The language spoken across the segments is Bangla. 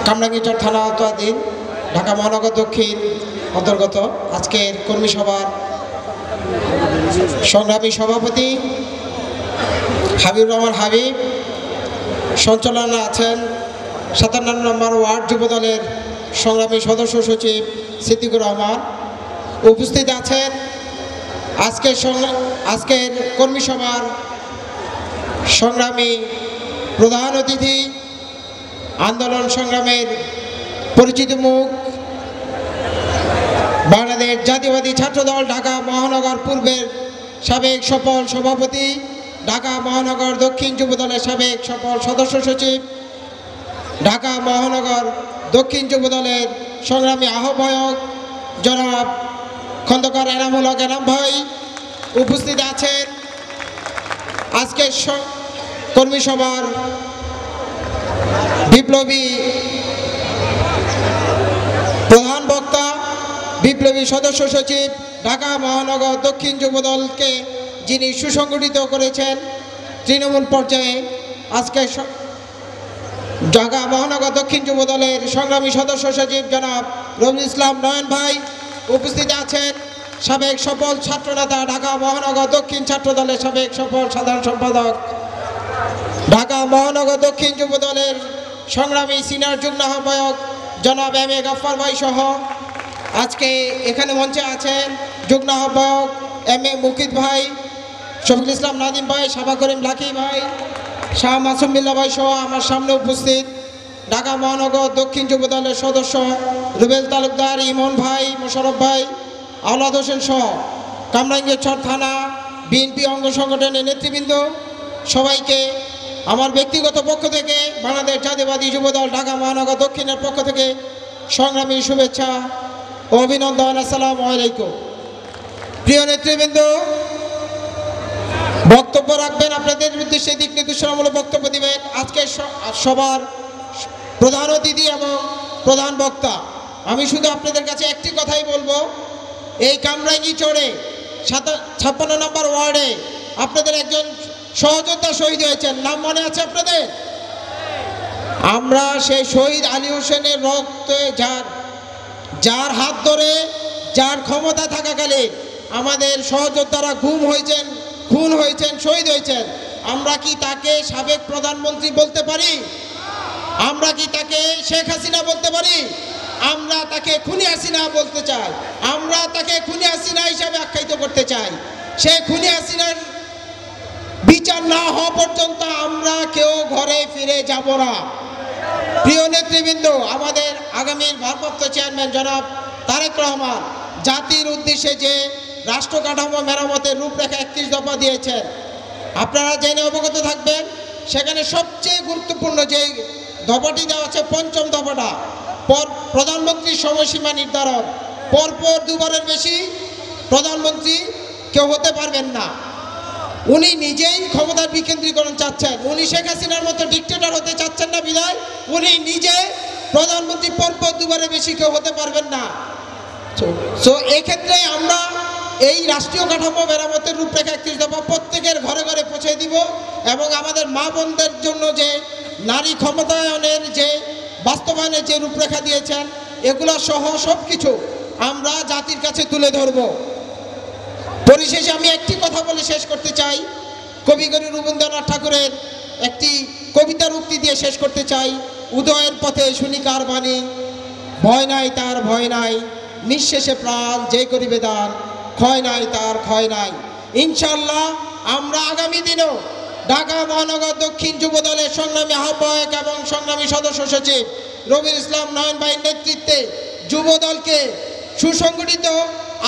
কামরাঙ্গীরচর থানা আওতাধীন ঢাকা মহানগর দক্ষিণ অন্তর্গত আজকের কর্মী সভার সংগ্রামী সভাপতি হাবিবুর রহমান হাবিব, সঞ্চালনা আছেন 57 নম্বর ওয়ার্ড যুবদলের সংগ্রামী সদস্য সচিব সিদ্দিকুর রহমান। উপস্থিত আছেন আজকের কর্মী সভার সংগ্রামী প্রধান অতিথি, আন্দোলন সংগ্রামের পরিচিত মুখ, বাংলাদেশ জাতীয়বাদী ছাত্রদল ঢাকা মহানগর পূর্বের সাবেক সফল সভাপতি, ঢাকা মহানগর দক্ষিণ যুবদলের সাবেক সফল সদস্য সচিব, ঢাকা মহানগর দক্ষিণ যুবদলের সংগ্রামী আহ্বায়ক জনাব খন্দকার এনামুল হক এনাম ভাই। উপস্থিত আছেন আজকের কর্মী সভার বিপ্লবী প্রধান বক্তা, বিপ্লবী সদস্য সচিব, ঢাকা মহানগর দক্ষিণ যুবদলকে যিনি সুসংগঠিত করেছেন তৃণমূল পর্যায়ে, আজকে ঢাকা মহানগর দক্ষিণ যুবদলের সংগ্রামী সদস্য সচিব জনাব রবিউল ইসলাম নয়ন ভাই। উপস্থিত আছেন সাবেক সফল ছাত্রনেতা, ঢাকা মহানগর দক্ষিণ ছাত্রদলের সাবেক সফল সাধারণ সম্পাদক, ঢাকা মহানগর দক্ষিণ যুবদলের সংগ্রামী সিনিয়র যুগ্ম আহ্বায়ক জনাব এম এ গাফফার ভাই সহ আজকে এখানে মঞ্চে আছেন যুগ্ম আহ্বায়ক এম এ মুকিত ভাই, শফিকুল ইসলাম নাদিম ভাই, সাবা করিম লাকি ভাই, শাহ মাসুম বিল্লাহ ভাই সহ আমার সামনে উপস্থিত ঢাকা মহানগর দক্ষিণ যুবদলের সদস্য রুবেল তালুকদার, ইমন ভাই, মোশারফ ভাই, আওলাদ হোসেন সহ কামরাঙ্গীরচর থানা বিএনপি অঙ্গ সংগঠনের নেতৃবৃন্দ, সবাইকে আমার ব্যক্তিগত পক্ষ থেকে, বাংলাদেশ জাতীয়বাদী যুবদল ঢাকা মহানগর দক্ষিণের পক্ষ থেকে সংগ্রামী শুভেচ্ছা ও অভিনন্দন। আসসালামু আলাইকুম। প্রিয় নেতৃবৃন্দ, বক্তব্য রাখবেন, আপনাদের উদ্দেশ্যে দিক নির্দেশনামূলক বক্তব্য দিবেন আজকে সবার প্রধান অতিথি এবং প্রধান বক্তা। আমি শুধু আপনাদের কাছে একটি কথাই বলবো, এই কামরাঙ্গীরচরে 56 নম্বর ওয়ার্ডে আপনাদের একজন সহযোদ্ধা শহীদ হয়েছেন, নাম মনে আছে আপনাদের? আমরা সেই শহীদ আলী হোসেনের রক্তে যার হাত ধরে, যার ক্ষমতা থাকাকালে আমাদের সহযোদ্ধারা খুন হয়েছেন, শহীদ হয়েছেন, আমরা কি তাকে সাবেক প্রধানমন্ত্রী বলতে পারি? আমরা কি তাকে শেখ হাসিনা বলতে পারি? আমরা তাকে খুনি হাসিনা বলতে চাই, আমরা তাকে খুনি হাসিনা হিসাবে আখ্যায়িত করতে চাই। সেই খুনি হাসিনার বিচার না হওয়া পর্যন্ত আমরা কেউ ঘরে ফিরে যাব না। প্রিয় নেতৃবৃন্দ, আমাদের আগামীর ভারপ্রাপ্ত চেয়ারম্যান জনাব তারেক রহমান জাতির উদ্দেশ্যে যে রাষ্ট্র কাঠামো মেরামতের রূপরেখা 31 দফা দিয়েছেন, আপনারা জেনে অবগত থাকবেন। সেখানে সবচেয়ে গুরুত্বপূর্ণ যে দফাটি দেওয়া আছে, 5ম দফাটা, প্রধানমন্ত্রীর সময়সীমা নির্ধারণ। পরপর 2বারের বেশি প্রধানমন্ত্রী কেউ হতে পারবেন না। উনি নিজেই ক্ষমতার বিকেন্দ্রীকরণ চাচ্ছেন, উনি শেখ হাসিনার মতো ডিক্টেটর হতে চাচ্ছেন না বিধায় উনি নিজে প্রধানমন্ত্রী পরপর 2বারের বেশি কেউ হতে পারবেন না। সো এক্ষেত্রে আমরা এই রাষ্ট্রীয় কাঠামো মেরামতের রূপরেখা 31 দফা প্রত্যেকের ঘরে ঘরে পৌঁছে দিব এবং আমাদের মা বোনদের জন্য যে নারী ক্ষমতায়নের যে বাস্তবায়নের যে রূপরেখা দিয়েছেন, এগুলো সহ সব কিছু আমরা জাতির কাছে তুলে ধরব। পরিশেষে আমি একটি কথা বলে শেষ করতে চাই, কবিগুরু রবীন্দ্রনাথ ঠাকুরের একটি কবিতার উক্তি দিয়ে শেষ করতে চাই। উদয়ের পথে শুনি কার বাণী, ভয় নাই তার ভয় নাই, নিঃশেষে প্রাণ যে করিবে দান, ক্ষয় নাই তার ক্ষয় নাই। ইনশাআল্লাহ আমরা আগামী দিনেও ঢাকা মহানগর দক্ষিণ যুবদলের সংগ্রামী আহ্বায়ক এবং সংগ্রামী সদস্য সচিব রবিউল ইসলাম নয়ন ভাইয়ের নেতৃত্বে যুবদলকে সুসংগঠিত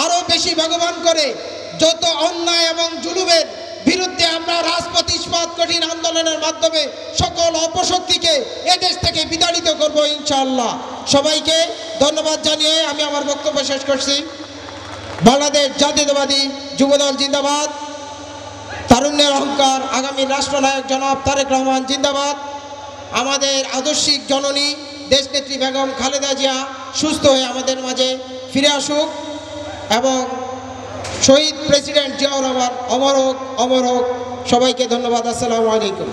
আরও বেশি ভগবান করে যত অন্যায় এবং জুলুমের বিরুদ্ধে আমরা রাজপথ ইস্পাত কঠিন আন্দোলনের মাধ্যমে সকল অপশক্তিকে এদেশ থেকে বিতাড়িত করব ইনশাআল্লাহ। সবাইকে ধন্যবাদ জানিয়ে আমি আমার বক্তব্য শেষ করছি। বাংলাদেশ জাতীয়তাবাদী যুবদল জিন্দাবাদ, তারুণ্যের অহংকার আগামী রাষ্ট্রনায়ক জনাব তারেক রহমান জিন্দাবাদ। আমাদের আদর্শিক জননী দেশনেত্রী বেগম খালেদা জিয়া সুস্থ হয়ে আমাদের মাঝে ফিরে আসুক এবং শহীদ প্রেসিডেন্ট জিয়াউর রহমান অমর হোক, অমর হোক। সবাইকে ধন্যবাদ। আসসালামু আলাইকুম।